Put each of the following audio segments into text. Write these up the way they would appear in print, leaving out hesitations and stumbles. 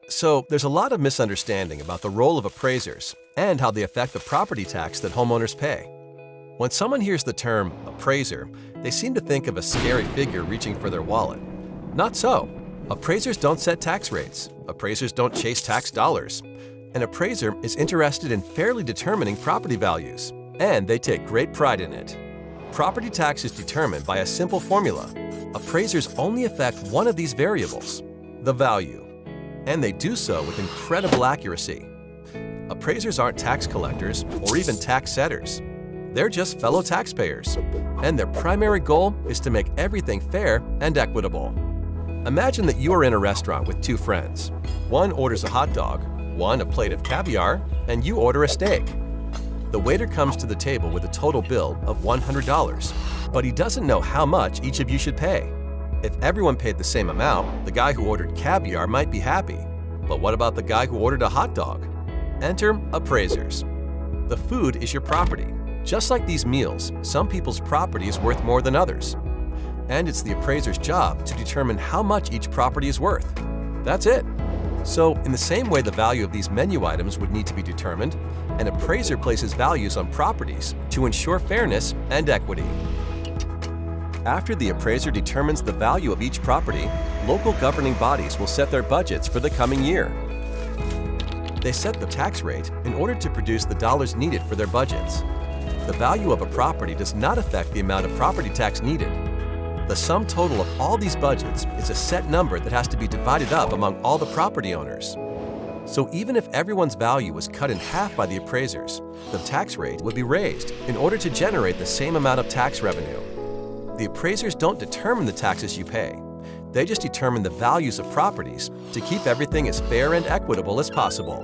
So, there's a lot of misunderstanding about the role of appraisers and how they affect the property tax that homeowners pay. When someone hears the term appraiser, they seem to think of a scary figure reaching for their wallet. Not so. Appraisers don't set tax rates. Appraisers don't chase tax dollars. An appraiser is interested in fairly determining property values, and they take great pride in it. Property tax is determined by a simple formula. Appraisers only affect one of these variables, the value, and they do so with incredible accuracy. Appraisers aren't tax collectors or even tax setters. They're just fellow taxpayers, and their primary goal is to make everything fair and equitable. Imagine that you are in a restaurant with two friends. One orders a hot dog, one a plate of caviar, and you order a steak. The waiter comes to the table with a total bill of $100, but he doesn't know how much each of you should pay. If everyone paid the same amount, the guy who ordered caviar might be happy. But what about the guy who ordered a hot dog? Enter appraisers. The food is your property. Just like these meals, some people's property is worth more than others. And it's the appraiser's job to determine how much each property is worth. That's it. So, in the same way the value of these menu items would need to be determined, an appraiser places values on properties to ensure fairness and equity. After the appraiser determines the value of each property, local governing bodies will set their budgets for the coming year. They set the tax rate in order to produce the dollars needed for their budgets. The value of a property does not affect the amount of property tax needed. The sum total of all these budgets is a set number that has to be divided up among all the property owners. So even if everyone's value was cut in half by the appraisers, the tax rate would be raised in order to generate the same amount of tax revenue. The appraisers don't determine the taxes you pay. They just determine the values of properties to keep everything as fair and equitable as possible.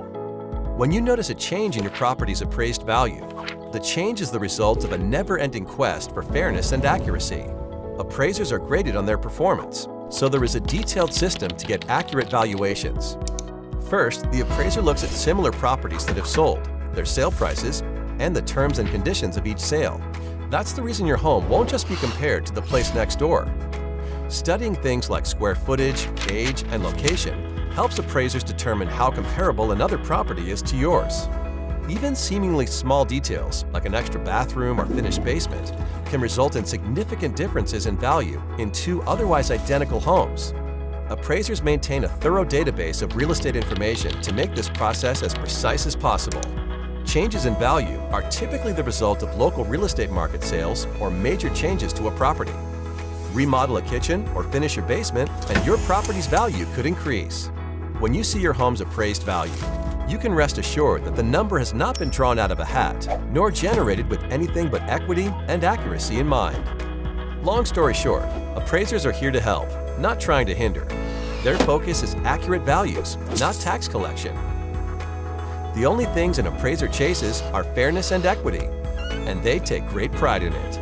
When you notice a change in your property's appraised value, the change is the result of a never-ending quest for fairness and accuracy. Appraisers are graded on their performance, so there is a detailed system to get accurate valuations. First, the appraiser looks at similar properties that have sold, their sale prices, and the terms and conditions of each sale. That's the reason your home won't just be compared to the place next door. Studying things like square footage, age, and location helps appraisers determine how comparable another property is to yours. Even seemingly small details, like an extra bathroom or finished basement, can result in significant differences in value in two otherwise identical homes. Appraisers maintain a thorough database of real estate information to make this process as precise as possible. Changes in value are typically the result of local real estate market sales or major changes to a property. Remodel a kitchen or finish your basement, and your property's value could increase. When you see your home's appraised value, you can rest assured that the number has not been drawn out of a hat, nor generated with anything but equity and accuracy in mind. Long story short, appraisers are here to help, not trying to hinder. Their focus is accurate values, not tax collection. The only things an appraiser chases are fairness and equity, and they take great pride in it.